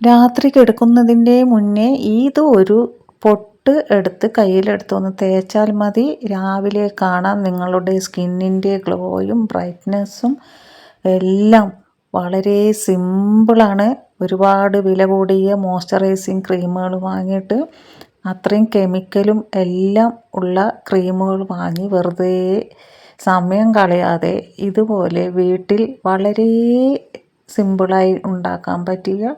രാത്രി കിടക്കുന്നതിൻ്റെ മുന്നേ ഇത് ഒരു പൊട്ട് എടുത്ത് കയ്യിലെടുത്തൊന്ന് തേച്ചാൽ മതി. രാവിലെ കാണാം നിങ്ങളുടെ സ്കിന്നിൻ്റെ ഗ്ലോയും ബ്രൈറ്റ്നെസ്സും എല്ലാം. വളരെ സിമ്പിളാണ്. ഒരുപാട് വില കൂടിയ മോയ്സ്ചറൈസിങ് ക്രീമുകൾ വാങ്ങിയിട്ട് അത്രയും കെമിക്കലും എല്ലാം ഉള്ള ക്രീമുകൾ വാങ്ങി വെറുതെ സമയം കളയാതെ ഇതുപോലെ വീട്ടിൽ വളരെ സിമ്പിളായി ഉണ്ടാക്കാൻ പറ്റിയ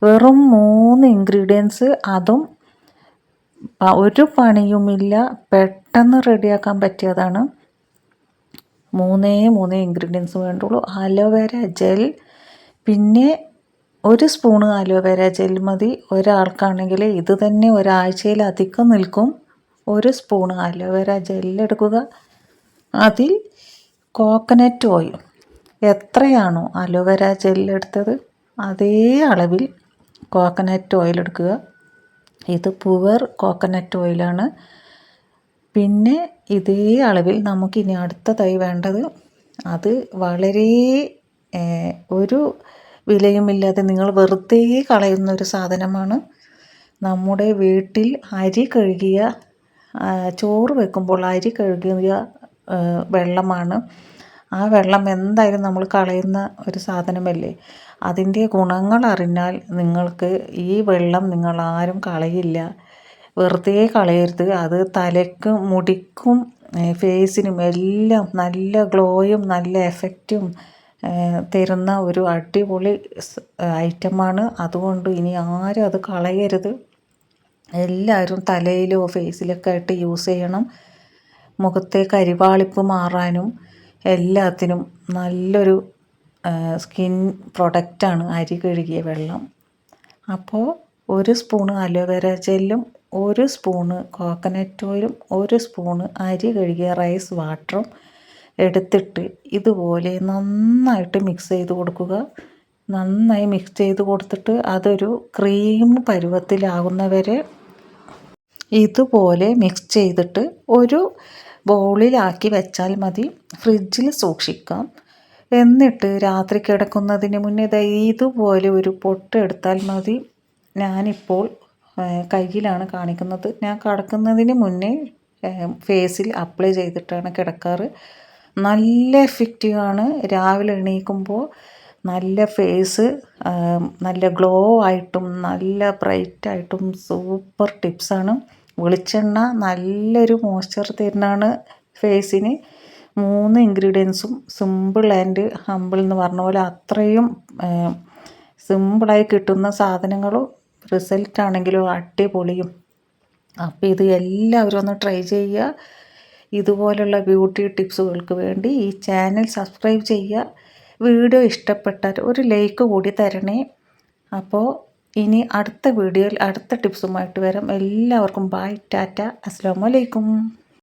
വെറും 3 ഇൻഗ്രീഡിയൻസ്, അതും ഒരു പണിയുമില്ല, പെട്ടെന്ന് റെഡിയാക്കാൻ പറ്റിയതാണ്. 3 ഇൻഗ്രീഡിയൻസ് വേണ്ടുള്ളൂ. അലോവേര ജെൽ, പിന്നെ 1 സ്പൂണ് അലോവേര ജെൽ മതി. ഒരാൾക്കാണെങ്കിൽ ഇത് തന്നെ ഒരാഴ്ചയിലധികം നിൽക്കും. 1 സ്പൂണ് അലോവേര ജെല്ലെടുക്കുക. അതിൽ കോക്കനട്ട് ഓയിൽ, എത്രയാണോ അലോവേര ജെല്ലെടുത്തത് അതേ അളവിൽ കോക്കനട്ട് ഓയിൽ എടുക്കുക. ഇത് പ്യുവർ കോക്കനട്ട് ഓയിലാണ്. പിന്നെ ഇതേ അളവിൽ നമുക്കിനി അടുത്തതായി വേണ്ടത്, അത് വളരെ ഒരു വിലയുമില്ലാതെ നിങ്ങൾ വെറുതെ കളയുന്ന ഒരു സാധനമാണ്. നമ്മുടെ വീട്ടിൽ അരി കഴുകിയ ചോറ് വെക്കുമ്പോൾ അരി കഴുകിയ വെള്ളമാണ്. ആ വെള്ളം എന്തായാലും നമ്മൾ കളയുന്ന ഒരു സാധനമല്ലേ. അതിൻ്റെ ഗുണങ്ങൾ അറിഞ്ഞാൽ നിങ്ങൾക്ക് ഈ വെള്ളം നിങ്ങൾ ആരും കളയില്ല. വെറുതെ കളയരുത്. അത് തലയ്ക്കും മുടിക്കും ഫേസിനും എല്ലാം നല്ല ഗ്ലോയും നല്ല എഫക്റ്റും തരുന്ന ഒരു അടിപൊളി ഐറ്റമാണ്. അതുകൊണ്ട് ഇനി ആരും അത് കളയരുത്. എല്ലാവരും തലയിലോ ഫേസിലൊക്കെ ആയിട്ട് യൂസ് ചെയ്യണം. മുഖത്തെ കരിവാളിപ്പ് മാറാനും എല്ലാത്തിനും നല്ലൊരു സ്കിൻ പ്രൊഡക്റ്റാണ് അരി കഴുകിയ വെള്ളം. അപ്പോൾ 1 സ്പൂണ് അലോവേര ജെല്ലും 1 സ്പൂണ് കോക്കനട്ട് ഓയിലും 1 സ്പൂണ് അരി കഴുകിയ റൈസ് വാട്ടറും എടുത്തിട്ട് ഇതുപോലെ നന്നായിട്ട് മിക്സ് ചെയ്ത് കൊടുക്കുക. നന്നായി മിക്സ് ചെയ്ത് കൊടുത്തിട്ട് അതൊരു ക്രീം പരുവത്തിലാകുന്നവരെ ഇതുപോലെ മിക്സ് ചെയ്തിട്ട് ഒരു ബൗളിലാക്കി വെച്ചാൽ മതി. ഫ്രിഡ്ജിൽ സൂക്ഷിക്കാം. എന്നിട്ട് രാത്രി കിടക്കുന്നതിന് മുന്നേ ഇതുപോലെ ഒരു പൊട്ട് എടുത്താൽ മതി. ഞാനിപ്പോൾ കയ്യിലാണ് കാണിക്കുന്നത്. ഞാൻ കിടക്കുന്നതിന് മുന്നേ ഫേസിൽ അപ്ലൈ ചെയ്തിട്ടാണ് കിടക്കാറ്. നല്ല എഫക്റ്റീവാണ്. രാവിലെ എണീക്കുമ്പോൾ നല്ല ഫേസ് നല്ല ഗ്ലോ ആയിട്ടും നല്ല ബ്രൈറ്റായിട്ടും സൂപ്പർ ടിപ്സാണ്. വെളിച്ചെണ്ണ നല്ലൊരു മോയ്സ്ചർ തരുന്നതാണ് ഫേസിന്. 3 ഇൻഗ്രീഡിയൻസും സിമ്പിൾ ആൻഡ് ഹമ്പിൾ എന്ന് പറഞ്ഞ പോലെ അത്രയും സിമ്പിളായി കിട്ടുന്ന സാധനങ്ങളും റിസൾട്ടാണെങ്കിലും അടിപൊളിയും. അപ്പോൾ ഇത് എല്ലാവരും ഒന്ന് ട്രൈ ചെയ്യുക. ഇതുപോലുള്ള ബ്യൂട്ടി ടിപ്സുകൾക്ക് വേണ്ടി ഈ ചാനൽ സബ്സ്ക്രൈബ് ചെയ്യുക. വീഡിയോ ഇഷ്ടപ്പെട്ടാൽ ഒരു ലൈക്ക് കൂടി തരണേ. അപ്പോൾ ഇനി അടുത്ത വീഡിയോയിൽ അടുത്ത ടിപ്സുമായിട്ട് വരാം. എല്ലാവർക്കും ബൈ, ടാറ്റ, അസ്സലാമു അലൈക്കും.